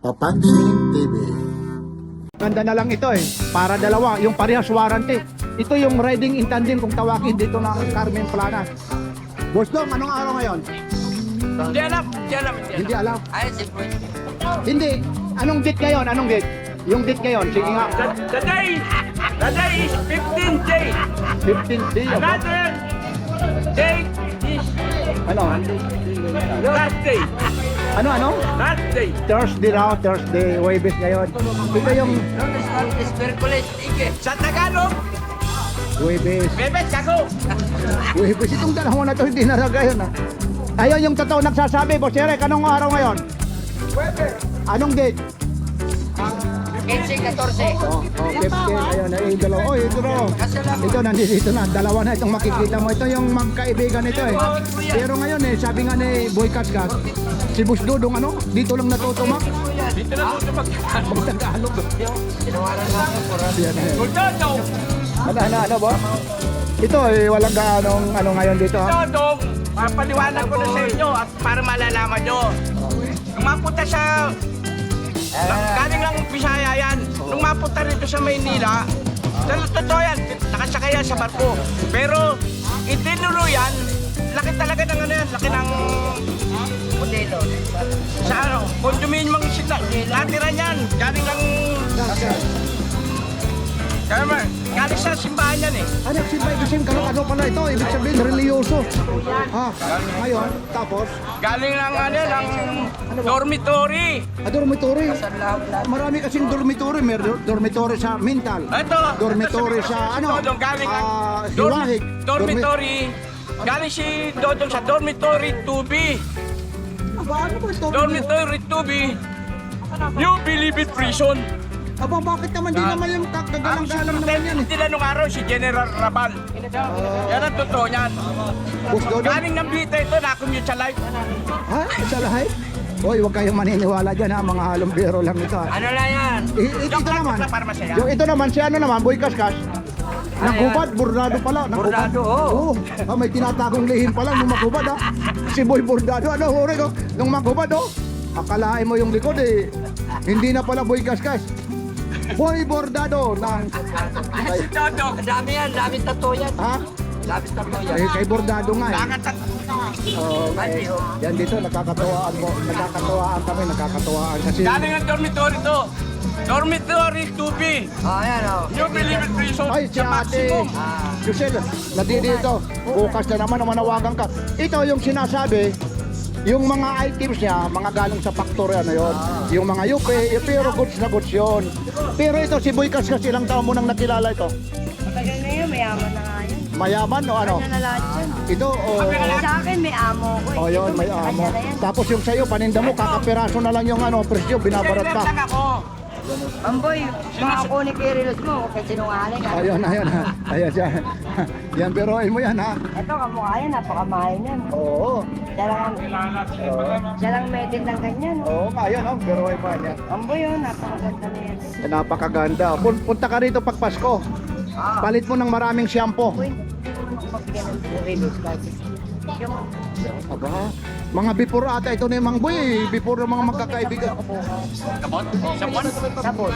Papansin TV. Ganda na lang ito eh. Para dalawa, yung parehas warranty. Ito yung riding in tandem kung tawagin dito ng Carmen Planas. Boss Dong, anong araw ngayon? Hindi alam. Hindi alam. Ay, simple. Hindi. Anong date ngayon? Anong date? Yung date ngayon, sige nga. The day is 15th day. 15th day. Ano? Another date is Ano? last day. Ano? Last day. Thursday raw, Thursday. Huwebes ngayon. Ito yung Notice called is Merkulis Ike. Sa Tagalog, Huwebes. bebet ako. Huwebes. Itong dalawa na to, hindi naraga yun ah. Ayun yung totoo nagsasabi, Boss Eric, anong araw ngayon? Anong date? 15-14. Oh, 15, ayun, ay, yung dalawa. Oh, ito raw. Ito, nandito na. Dalawa na itong makikita mo. Ito yung magkaibigan nito eh. Pero ngayon eh, sabi nga ni Boy Kaskas, si Boss Dudong ano, dito lang natutumak. Dito na po Magtagalog. Tinawaran lang ako por Yan, yan. Dodo! Ano ba? Ito eh, walang gaanong ano ngayon dito ha. Dodo! Papaliwanag ko na sa inyo at para malalaman nyo. Nung mapunta sa... galing lang Bisaya yan. Nung mapunta rito sa Maynila, totoo yan, nakasakay yan sa barko. Pero itinulo yan, laki talaga ng ano yan, laki ng... Modelo. Sa ano, condominium ang natira niyan. Galing lang... Galing sa simbahan yan eh. Ano, simba ibig ano pala ito, ibig sabihin religyoso. Ha, ngayon, tapos, Galing lang ano, ng dormitory. dormitory. Marami kasing dormitory, may dormitory sa mental. Ito. Dormitory sa ano, Dodong galing ang hiwahig. dormitory. Galing si Dodong sa dormitory 2B. Aba, ano ba ito? Dormitory 2B. New Bilibid Prison. Aba, bakit naman di naman yung kagalang-galang naman yan eh? Sila nung araw si General Rabal. Yan ang totoo niyan. Boss Dodong? Galing ng Bita ito, na-commute sa live. Ha? Sa lahat? Hoy, huwag kayong maniniwala dyan ha, mga halong biro lang ito ha. Ano lang yan? Ito naman, Para masaya. yung ito naman, si ano naman, Boy Kaskas. Nagubad, bordado pala. Bordado, oo. Ah, may tinatagong lihim pala nung magubad ha. Si Boy Bordado, ano, huri ko, nung magubad oh. Akalain mo yung likod eh. Hindi na pala Boy Kaskas. Boy Bordado ng... Si Dodong. Dami yan, dami tattoo yan. Ha? Dami tattoo yan. Eh, kay Bordado nga eh. Oh, Ay, oh. yan dito, nakakatuwaan kami, nakakatuwaan kasi... Galing ang dormitory to. Dormitory 2B. Ayan o. New Bilibid Prison. Ay, si sa ate, Maximo. Lucel, dito. Bukas na naman, manawagan ka. Ito yung sinasabi, yung mga items niya, mga galing sa factory, ano yun. Yung mga yupe, pero goods na goods yun. Pero ito, si Boy Kaskas, ilang taon mo nang nakilala ito? Matagal na yun, mayaman na nga yun. Mayaman o ano? Kanya na lahat yun. Ito, Sa akin, may amo ko eh. oh, yun, may Kanya amo. na yan. Tapos yung sa'yo, paninda mo, kakapiraso na lang yung ano, presyo, binabarat Sir, pa. lang ako. Amboy, mga kunik kirilos mo, kay sinungaling ha. Ayun, ayan siya. Yan, biroin mo yan ha. Ito, kamukha yan, napakamahal yan. Oo. Siya lang may din ng ganyan. Oo, ayan, biroin mo yan. Amboy yun, napakaganda na yan. Napakaganda. Punta ka rito pag Pasko. Palit mo ng maraming shampoo. Uy, magbigyan ng kirilos kasi. Yung Aba, mga before ata ito na yung Mang Boy, before ng mga magkakaibigan. Sabon? Sabon? sabon.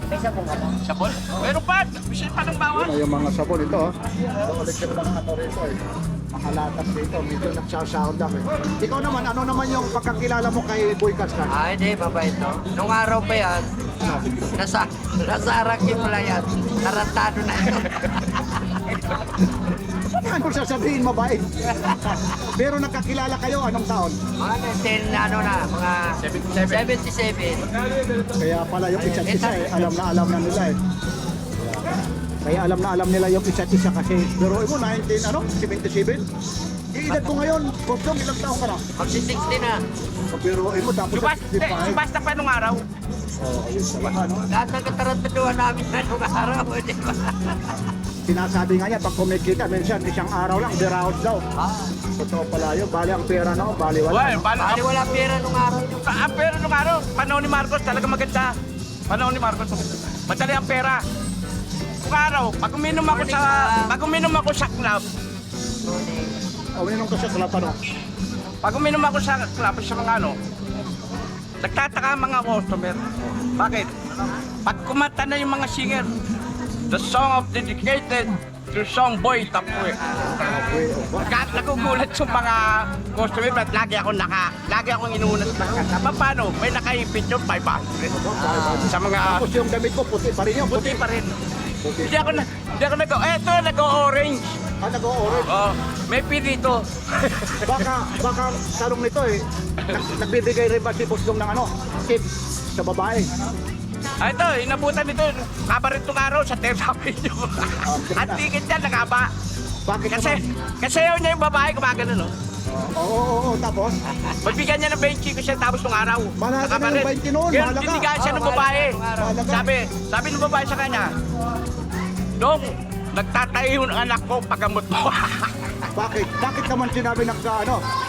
May sabon ka ba? Sabon? Meron pa. Bisil pa ng bawang. Ano yung mga sabon ito ha? Ulit ka lang ato rito eh. Mga latas dito, medyo nagsasound lang eh. Ikaw naman, ano naman yung pagkakilala mo kay Boy Kaskas? Ay, di, mabait to. Nung araw pa yan, nasa Arakim lang yan. Tarantado na yun. Ano sasabihin mabait? Pero nakakilala kayo, anong taon? Mga 77. Kaya pala yung isa't isa eh, alam na nila eh. Kaya alam nila yung isa't isa kasi biruin mo 77? Iedad ko ngayon, Boston, ilang taon ka na? Magsi-60 na. Biruin mo tapos Subas na pa nung araw. Lahat ng katarantaduhan namin na nung araw. Di ba? Sinasabi nga niya, pag kumikita, minsan isang araw lang, biraos daw. Totoo pala yun, bali ang pera na ako, bali wala. Bali wala pera nung araw. Pero nung araw, panahon ni Marcos talaga maganda. Panahon ni Marcos, madali ang pera. Nung araw, pag uminom ako sa club, O, minum ka sa club, ano? pag uminom ako sa club sa mga ano, Nagtataka ang mga customer. Bakit? Pag kumanta na yung mga singer, the song of dedicated to Song Boy Tapue. Kahit nagugulat yung mga customer, but lagi akong inuuna sa kanta. Paano? May nakaipit yun, 500. Sa mga Tapos yung damit ko, puti pa rin yun. puti pa rin. Hindi ako nag-orange. Nag-orange. Oh, may pirito. Baka tanong nito nagbibigay rin ba si Busdong ng tip sa babae? Ito, inabutan nito. Kabarit itong araw sa therapy nyo. Ang ticket niya, nakaba. Bakit Kasi yun niya yung babae, gumagano, no? Oo, tapos? Magbigyan niya ng 20 ko siya tapos nung araw. Mahalaga na yung 20 noon, Kaya mahalaga. tinigaan siya ng babae. Mahalaga. Sabi ng babae sa kanya, Dong, nagtatayo yung anak ko paggamot mo. Bakit? Bakit naman sinabi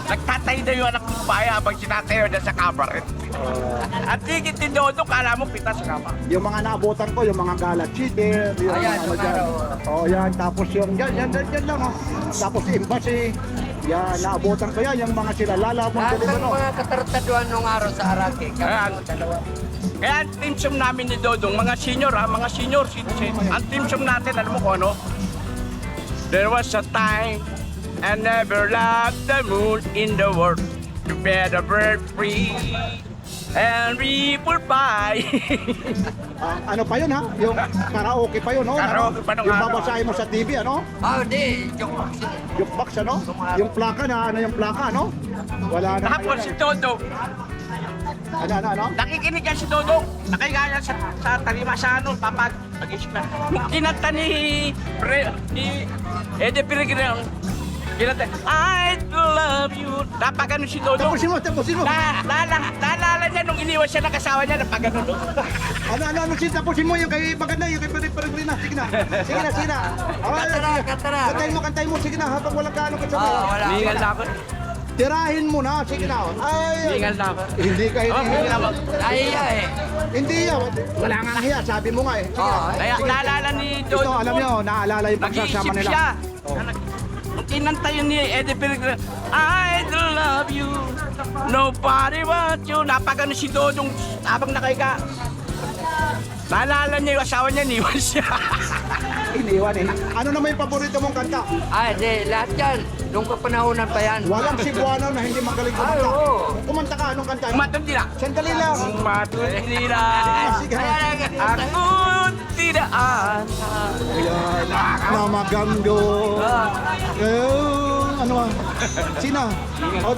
Nagtatayo na yung anak ko babae habang sinatayo na sa kabaret. At tigit din doon, kala mo pitas sa kama. yung mga naabutan ko, yung mga galat cheater, yung Ayan, mga dyan. Yan, tapos yung yan lang Tapos embassy, yan, naabutan ko yan, yung mga sila lalamon. Lahat ng mga katartaduan nung araw sa Arake. Ayan. Kaya ang team song namin ni Dodong, mga senior citizen. Ang team song natin, alam mo kung ano? There was a time I never loved the moon in the world to bear the bird free and people by. Ano pa yun yung karaoke pa yun, Karaoke pa nung yung araw. babasahin mo sa TV, Di. yung box, yung plaka yung plaka, wala na. Tapos si Dodong, Ano? nakikinig yan si Dodong, nakikaya sa tarima sa pag-isip na. Nung kinanta ni Eddie Peregrino, kinanta, I love you. Napagano si Dodong. Tapusin mo. Naalala niya nung iniwan siya ng kasawa niya, napagano no? Tapusin mo yung kay maganda, yung kay Peregrina. Sige na. Katara. Kantayin mo, sige na, habang walang kaano ka sabi. Wala. Hingal na ako. Tirahin mo na, sige na. Hingal na ako. Hindi ka Hingal na ako. Nahiya Hindi yan. Wala nga hiya, sabi mo nga Sige na. Kaya naalala ni Ito, Dodong. alam nyo, naalala yung pagsasama Nag-iisip nila. siya. Nung kinanta yun ni Eddie Peregrino, I love you, nobody but you. Napagano si Dodong habang nakahiga. Naalala niya yung asawa niya, niwan siya. Iniwan Ano naman yung paborito mong kanta? Lahat yan. Nung kapanahonan pa yan. Walang Cebuano na hindi magaling Ay, kumanta. oo. Kumanta ka, anong kanta? Matindi na. Sandali lang. Matindi na. Sige. Ako tidak Ayan. Namagando. Ano Sina?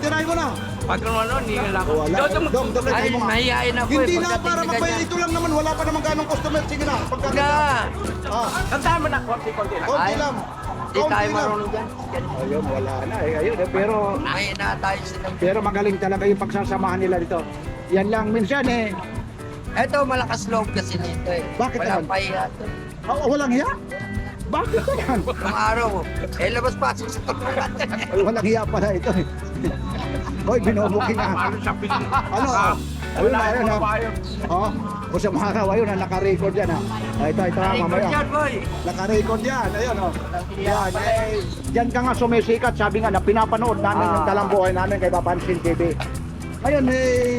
Tirahin mo na. Pag ano, ningal ako. Wala. Dodong, Dong, tirahin mo nga. Mahihain ako Hindi na, pagdating para sa mapaya. ganyan. Ito lang naman, wala pa naman ganong customer. Sige na. Wala. kantahan mo na, konti-konti lang. Konti Ay, lang. Di tayo marunong dyan. Ayun, wala na. Ayun, May na tayo sila. pero magaling talaga yung pagsasamahan nila dito. Yan lang minsan Ito, malakas loob kasi nito Bakit Wala naman? pa hiya. Walang hiya? Bakit ba yan? Nung araw, labas-pasok sa tulungan. Ay, walang hiya pala ito. Hoy, binubuking nga. Paano siya pinili? Ano? Ayun na, ayun na. O sa mga araw, ayun na, naka-record yan Ito, mamaya. Yan, boy. Naka-record yan, ayun Yan, yan ka nga sumisikat, sabi nga na pinapanood namin yung talang buhay namin kay Papansin TV. Ayun,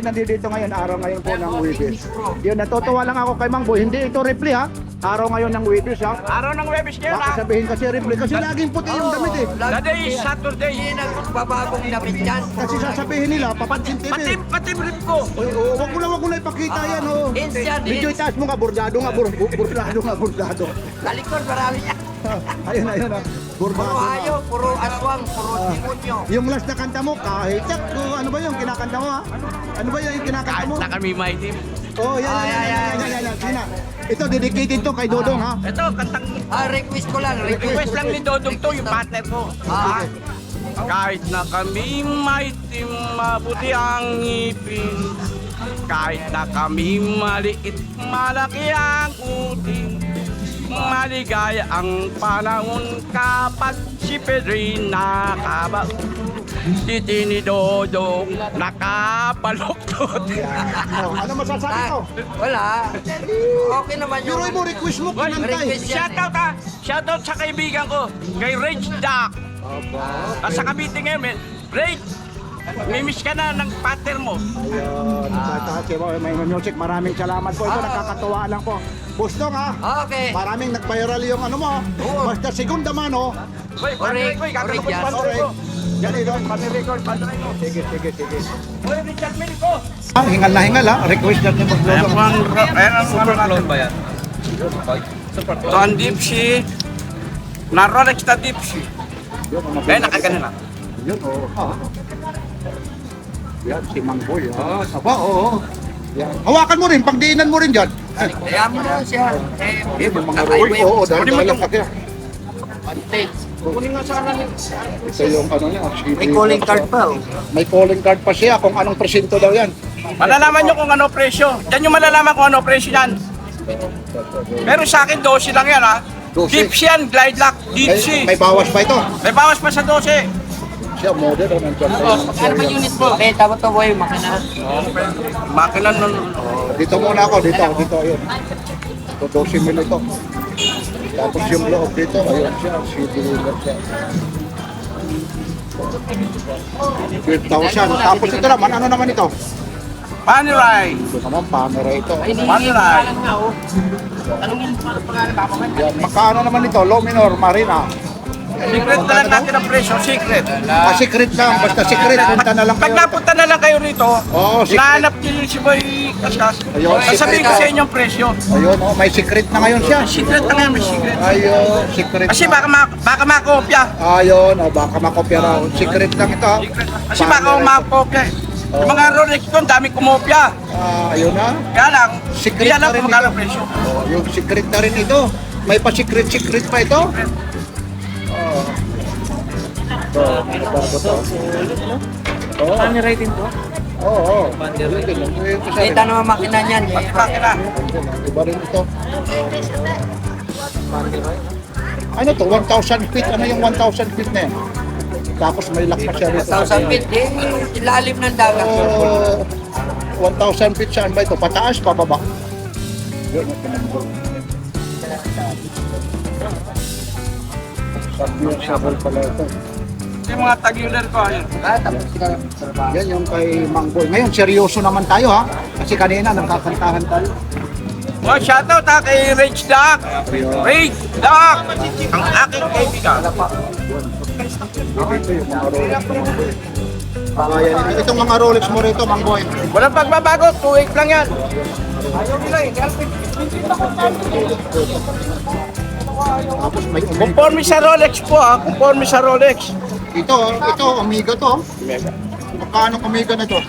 nandito ngayon, araw ngayon po ng Wibis. Yun, natutuwa lang ako kay Mang Boy. Hindi ito reply Araw ngayon ng Wibis Araw ng Webis ngayon Baka ha. sabihin kasi reply, kasi laging puti yung damit Today is Saturday. Hindi nagbabagong damit yan. Kasi sasabihin nila, Papansin TV. Pati brief ko. Wag mo na ipakita yan Instant, Medyo itaas mo nga, bordado nga, bordado. Talikod, marami yan. Ayun, Puro bordado nga. hayop, puro aswang, puro demonyo. Yung last na kanta mo, kahit ano ba yung kinakanta mo Ano ba yung kinakanta Kahit mo? na kami may team. Yan. Sina? Ito, dedicated to kay Dodong Ito, kantang Request ko lang, request lang ni Dodong to, yung partner ko. Kahit na kami may team, mabuti ang ngipin. Kahit na kami maliit, malaki ang uting. Maligaya ang panahon kapag si Pedrin nakabao. Titi ni Dodong nakapaluktot. Ano masasabi ko? Wala. Okay naman yun. Pero mo, request mo, kinantay. request yan. Shoutout sa kaibigan ko, kay Rage Duck. Sa Cavite ngayon, Rage, Mimiss ka na ng pater mo. Ayun, may music. Maraming salamat po. Ito, nakakatuwa lang po. Bustong ha, Okay. maraming nag-viral yung ano mo. Basta segunda mano. Uy, Correct, gagawin ko correct yan. pa ko. Yan ito. Panirecord, panirecord mo. Sige. Uy, Richard Milico. Hingal na hingal ha. Request natin mag-vlog. Super clone ba yan? Ito ang deep sea. Na Rolex na deep sea. Eh, nakagano lang. Yun, oo. Yan, si Mangboy. Aba, oo. Yan. Hawakan mo rin, pagdiinan mo rin dyan. Kaya mo na siya. Mga roll, oo, dahil lang kasi. Kunin nga sana ni... Ito yung ano niya. May calling card pa. Oh. May calling card pa siya kung anong presinto daw yan. Malalaman nyo kung ano presyo. Diyan nyo malalaman kung ano presyo yan. Pero sa akin, 12 lang yan ha. 12. Deep sea yan, glide lock, deep sea. May bawas pa ito. May bawas pa sa 12. Siya, model o nandiyan. Ano ba unit mo? Okay, tapos to boy, makina. Makina nun. Dito muna ako, dito, yun. Ito, 12 mil ito. Tapos yung loob dito, ayun siya, CD reader siya. 12,000. Tapos ito naman, ano naman ito? Panerai. Ito naman, camera ito. Panerai. Yan, magkano naman ito? Low minor, marina. Secret na lang natin ang presyo, secret. Secret lang, basta secret, punta na lang Pag kayo. napunta na lang kayo rito, Oo, secret. nahanap nyo yung si Boy Kaskas. Ayun, Sasabihin ko secret. sa inyo ang presyo. Ayun, oh, may secret na ngayon siya. Secret na ngayon, may secret. Ayun, secret Kasi na. baka makopya. Ayun, oh, baka makopya raw. Secret lang ito. Kasi baka makopya. Yung mga Rolex ko, ang daming kumopya. Ayun na. Kaya lang, Secret hindi alam na rin kung magkano ito. presyo. Oh, yung secret na rin ito. May pa-secret pa ito. Oh. Ano rating to? Oo. Kita naman makina niyan. Makina. Iba rin ito. Ano to? 1,000 feet. Ano yung 1,000 feet na yan? Tapos may lock pa siya rito. 1,000 feet. Ilalim ng dagat. 1,000 feet saan ba ito? Pataas, pababa? Yun. Submersible pala ito. Yung mga tagular ko, ayun. Tapos sila trabaho. Yan yung kay Mangboy. Ngayon, seryoso naman tayo ha. Kasi kanina nagkakantahan tayo. Oh, shoutout ha kay Rage Duck. Rage Duck! Ang aking kaibigan. Ito yung mga Rolex. Itong mga Rolex mo rito, Mangboy. Walang pagbabago, 2.8 lang yan. Ayaw nila eh. Tapos may Omega. Conforme sa Rolex po ha, conforme sa Rolex. Ito, Omega to. Magkano Omega na to?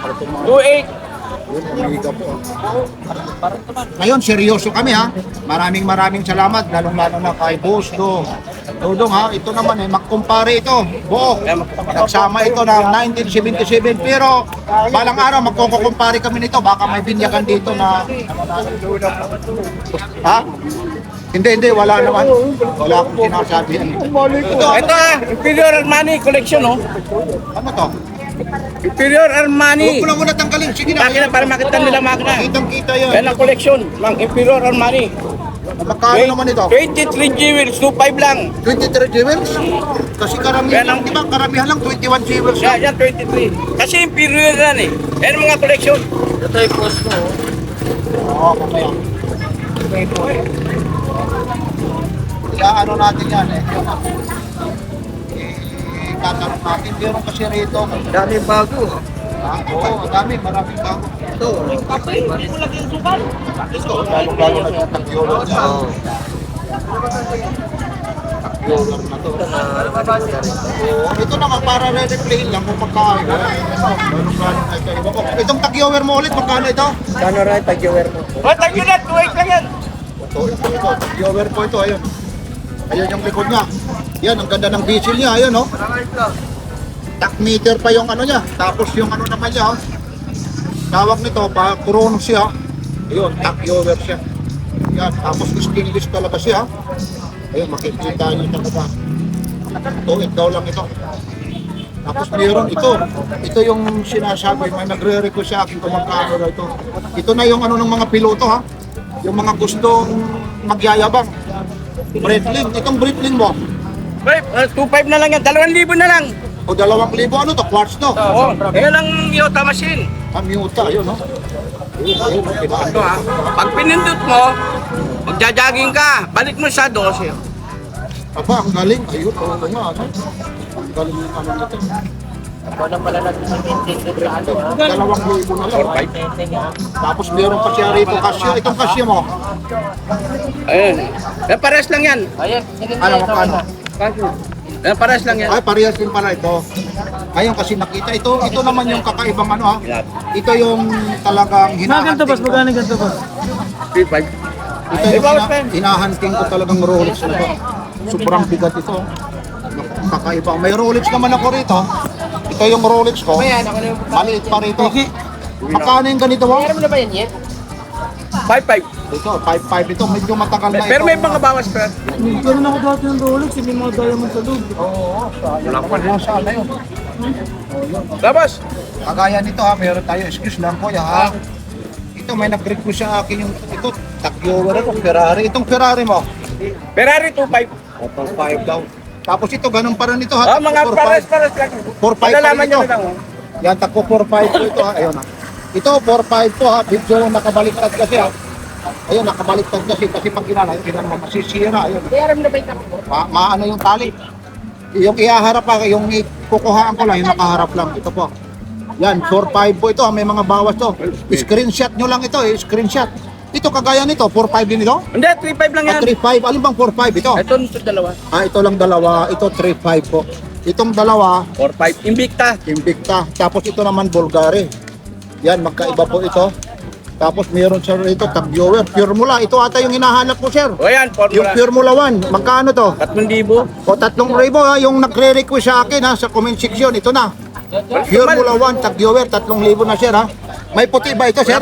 2.8. Yun, Omega po. Ngayon, seryoso kami ha. Maraming salamat. Lalong-lalo na kay Boss Dodong ha. Ito naman magkumpare ito. Buok. Nagsama ito ng 1977. Pero balang araw magkukumpare kami nito. Baka may binyagan dito na... Ha? Hindi, wala naman. Wala akong sinasabi. Ito Imperial Armani collection oh. Ano to? Imperial Armani. Huwag mo na tanggalin. Sige na. Makina para makita nila makina. Kitang-kita yun. Yan ang collection ng Imperial Armani. Magkano naman ito? 23 jewels, 2.5 lang. 23 jewels? Kasi karamihan Yan ang- lang, di ba? Karamihan lang 21 jewels lang. Yan, 23. Kasi Imperial yan eh. Yan ang mga collection. Ito yung post mo. Oo, mamaya. Kaya ano natin yan eh. Tatanong natin. Meron kasi rito. Dami bago. Oo, dami. Maraming bago. Ito. Ito, lalo-lalo na yung tagyolog. Tagyolog na to. Oo, ito naman para re-replay lang kung magkain. Lalo-lalo na ito. Iba ko. Itong tagyover mo ulit, magkano ito? Kano rin tag-viewer mo? O, tagyo na, 2.8 lang yan. Ito, tagyover po ito. Ayun. Ayun yung likod niya. Yan, ang ganda ng diesel niya. Ayun, no? Tack meter pa yung ano niya. Tapos yung ano naman niya, oh. Tawag nito, pa Kronos siya. Ayun, tagyover siya. Yan, tapos stainless talaga siya. Ayun, makikita niyo talaga. Ito, daw lang ito. Tapos meron ito. Ito yung sinasabi, may nagre-request sa akin kung magkano na ito. Ito na yung ano ng mga piloto ha. Yung mga gustong magyayabang. Breitling, itong Breitling mo. Wait, 2.5 na lang yan. 2,000 na lang. O 2,000, ano to? Quartz to? Oo. Yan ang Yota machine. Muta, yun, no? Ayun, Ito ha. Pag pinindot mo, magja-jogging ka. Balik mo sa 12. Aba, ang galing. Ayun, oo nga, ano? Ang galing yung ano nito. Wala pala nag-maintain sa ano, ha? 2,000 na lang. Tapos meron pa siya rito kasya. Itong kasya mo. Ayun. Pares lang yan. Ayan, sige, Ano, magkano? Pares lang yan. Ay, parehas din pala ito. Ngayon kasi nakita, ito naman yung kakaibang ano ha. Ito yung talagang hinahanting ko. Magkano ganito, boss? 3.5. Ito yung hinahanting ko talagang Rolex na to. Sobrang bigat ito. Kakaiba. May Rolex naman ako rito. Ito yung Rolex ko. Maliit pa rito. Magkano yung ganito mo? Meron mo na ba yan, Yen? 5.5. Ito, 5.5 ito. Medyo matagal na ito. Pero may mga bawas pa. Ganun ako dati ng Rolex, may mga diamond sa loob. Wala pa rin sana yun. Labas. Kagaya nito ha, meron tayo. Excuse lang kuya ha. Ito may nag-request sa akin yung ito. Tag-Heuer ito, Ferrari. Itong Ferrari mo. Ferrari 2.5. 4.5 daw. Tapos ito, ganun pa rin ito ha. Ah, mga 4.5. pares lang. 4.5 pa Malalaman rin ito. nyo lang. oh. Yan, takpo 4.5 po ito ha. Ayun ha. Ito, 4.5 po ha. Video nakabaliktad kasi ha. Ayun, nakabaliktad kasi pag ginala, mo masisira. Ayun. Meron na ba yung takbo? Maano yung tali. Yung ihaharap pa, yung kukuhaan ko lang, yung nakaharap lang. Ito po. Yan, 4.5 po ito ha. May mga bawas to. Screenshot nyo lang ito screenshot. Ito kagaya nito, 4.5 din ito. Hindi, 3.5 lang yan. 3.5, alin bang 4.5 ito? Ito dalawa. Ito lang dalawa, ito 3.5 po. Itong dalawa, 4.5. Invicta. Invicta. Tapos ito naman Bulgari. Yan, magkaiba po ito. Tapos meron siya rito, Tag-Heuer, Formula. Ito ata yung hinahanap ko, sir. O yan, Yung formula. Formula 1, magkano to? 3,000. O 3,000 ha, yung nagre-request sa akin ha, sa comment section, ito na. Formula 1, Tag-Heuer, 3,000 na, sir ha. May puti ba ito, sir?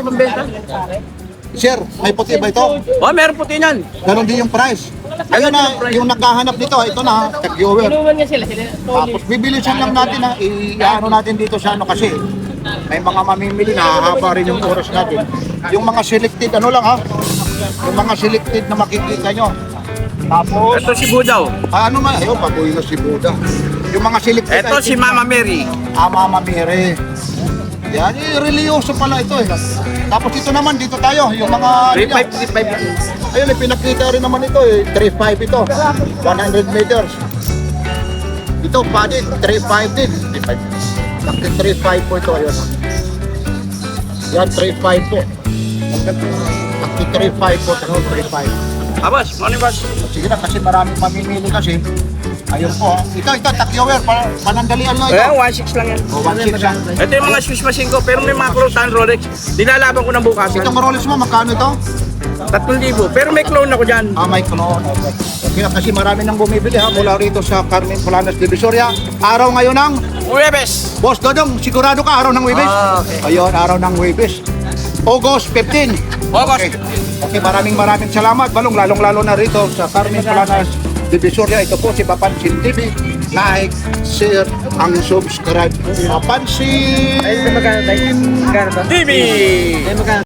Sir, may puti ba ito? Oh, meron puti niyan. Ganon din yung price. Ayun na, yung naghahanap nito, ito na, Tag-Heuer. Inuman niya sila. Tapos bibilisan lang natin ha, i-ano natin dito sa ano kasi may mga mamimili na hahaba rin yung oras natin. Yung mga selected ano lang ha, yung mga selected na makikita nyo. Tapos, Ito si Budaw. ano man, ayun, pabuhay na si Buda. Yung mga selected Ito si Mama Mary. Mama Mary. Yan, religyoso pala ito eh. Tapos ito naman, dito tayo, yung mga... 3.5, 3.5. Ayun, pinakita rin naman ito eh, 3.5 ito, 100 meters. Ito, padded, 3.5 din. 3.5 po ito, ayun. Yan, 3.5 po. 3.5 po, 3.5. Abas, morning boss. Sige na, kasi maraming mamimili kasi. Ayun po, ito, Tag-Heuer, panandalian lang ito. Ayan, 1.6 lang yan. O, 1.6 yan. Ito yung mga Swiss machine ko, pero may mga clone Rolex. Dinalaban ko ng bukas. Itong Rolex mo, magkano ito? 3,000. Pero may clone ako dyan. May clone. Okay, kasi marami nang bumibili ha, mula rito sa Carmen Polanas Divisoria. Araw ngayon ng Uwebes. Boss Dodong, sigurado ka araw ng Huwebes? Okay. Ayun, araw ng Huwebes. August 15. August. Okay, maraming salamat. Balong, lalong-lalo na rito sa Carmen Polanas Divisoria. Ito po si Papansin TV. Like, share, ang subscribe. Papansin TV.